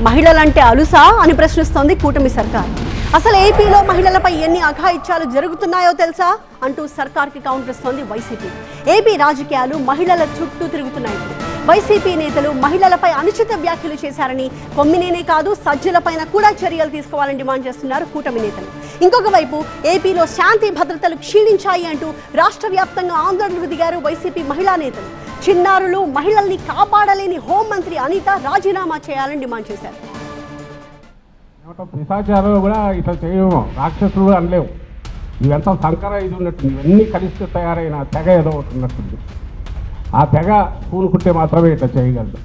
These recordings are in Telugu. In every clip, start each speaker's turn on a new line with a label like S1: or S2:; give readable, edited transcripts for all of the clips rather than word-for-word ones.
S1: మహిళలంటే అలుసా అని ప్రశ్నిస్తోంది కూటమి సర్కార్. అసలు ఏపీలో మహిళలపై ఎన్ని అఘాయిత్యాలు జరుగుతున్నాయో తెలుసా అంటూ సర్కార్కి కౌంటర్ ఇస్తోంది వైసీపీ. ఏపీ రాజకీయాలు మహిళల చుట్టూ తిరుగుతున్నాయి. వైసీపీ నేతలు మహిళలపై అనుచిత వ్యాఖ్యలు చేశారని కొమ్మినేనే కాదు సజ్జలపైన కూడా చర్యలు తీసుకోవాలని డిమాండ్ చేస్తున్నారు కూటమి నేతలు. ఇంకొక వైపు ఏపీలో శాంతి భద్రతలు క్షీణించాయి అంటూ రాష్ట్ర వ్యాప్తంగా ఆందోళనకు దిగారు వైసీపీ మహిళా నేతలు. చిన్నారులు మహిళల్ని కాపాడలేని హోంమంత్రి అనిత రాజీనామా చేయాలని డిమాండ్ చేశారు.
S2: పిశాచాలు కూడా ఇట్లా చేయము, రాక్షసులు అనలేవు. ఇవంతా సంకర ఇది ఉన్నట్టుంది. ఇవన్నీ కలిసి తయారైన తెగ ఏదో ఒకటి ఉన్నట్టుంది. ఆ తెగ పూనుకుంటే మాత్రమే ఇట్లా చేయగలదు.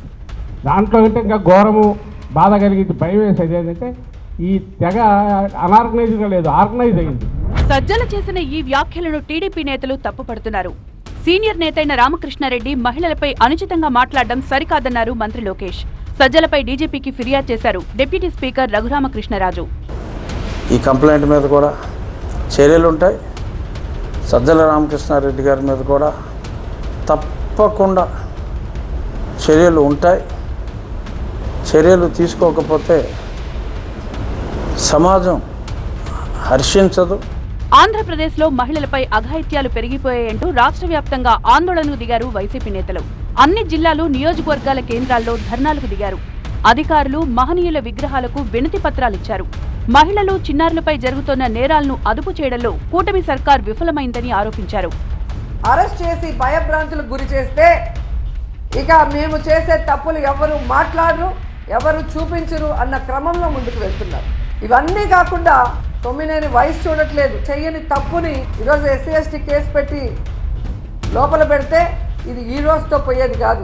S2: దాంట్లో అంటే ఇంకా ఘోరము బాధ కలిగింది, భయం వేసేది ఏంటంటే ఈ తెగ అనార్గనైజ్గా లేదు, ఆర్గనైజ్ అయింది.
S3: సజ్జల చేసిన ఈ వ్యాఖ్యలను టీడీపీ నేతలు తప్పుపడుతున్నారు. సీనియర్ నేతైన రామకృష్ణారెడ్డి మహిళలపై అనుచితంగా మాట్లాడడం సరికాదన్నారు మంత్రి లోకేష్. సజ్జలపై డీజీపీకి ఫిర్యాదు చేశారు డిప్యూటీ స్పీకర్ రఘురామకృష్ణరాజు.
S4: ఈ కంప్లైంట్ మీద కూడా చర్యలు ఉంటాయి. సజ్జల రామకృష్ణారెడ్డి గారి మీద కూడా తప్పకుండా చర్యలు ఉంటాయి. చర్యలు తీసుకోకపోతే సమాజం హర్షించదు.
S3: ఆంధ్రప్రదేశ్లో మహిళలపై అఘాయిత్యాలు పెరిగిపోయాయంటూ రాష్ట్ర వ్యాప్తంగా ఆందోళనకు దిగారు వైసీపీ నేతలు. అన్ని జిల్లాలు నియోజకవర్గాల కేంద్రాల్లో ధర్నాలకు దిగారు. అధికారులు మహనీయుల విగ్రహాలకు వినతి పత్రాలిచ్చారు. మహిళలు చిన్నారులపై జరుగుతున్న నేరాలను అదుపు చేయడంలో కూటమి సర్కార్ విఫలమైందని ఆరోపించారు.
S5: అరెస్ట్ చేసి భయభ్రాంతులకు గురి చేస్తే ఇక మేము చేసే తప్పులు ఎవరు మాట్లాడరు, ఎవరు చూపించరు అన్న క్రమంలో ముందుకు వెళ్తున్నారు. ఇవన్నీ కాకుండా కొమ్మినేని వయసు చూడట్లేదు. చెయ్యని తప్పుని ఈరోజు ఎస్సీ ఎస్టీ కేసు పెట్టి లోపల పెడితే ఇది ఈ రోజుతో పోయేది కాదు.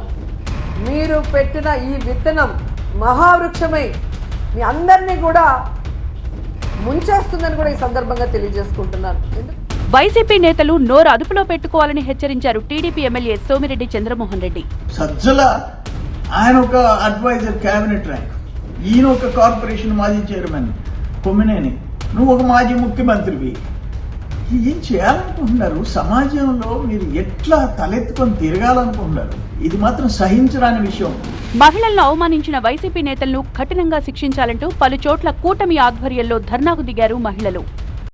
S5: మీరు పెట్టిన ఈ విత్తనం మహావృక్షమై మీ అందరినీ కూడా ముంచేస్తుందని కూడా ఈ సందర్భంగా తెలియజేసుకుంటున్నాను.
S3: వైసీపీ నేతలు నోరు అదుపులో పెట్టుకోవాలని హెచ్చరించారు టీడీపీ ఎమ్మెల్యే సోమిరెడ్డి చంద్రమోహన్ రెడ్డి.
S6: సజ్జల ఆయన ఒక అడ్వైజర్, క్యాబినెట్ ర్యాంక్, ఈయన ఒక కార్పొరేషన్ మాజీ చైర్మన్, కొమ్మినేని నువ్వు ఒక మాజీ ముఖ్యమంత్రివి. ఏం చేయాలనుకుంటున్నారు? సమాజంలో మీరు ఎట్లా తలెత్తుకొని తిరగాలనుకుంటున్నారు? ఇది మాత్రం సహించరాని విషయం.
S3: మహిళలను అవమానించిన వైసీపీ నేతలను కఠినంగా శిక్షించాలంటూ పలు చోట్ల కూటమి ఆధ్వర్యంలో ధర్నాకు దిగారు మహిళలు.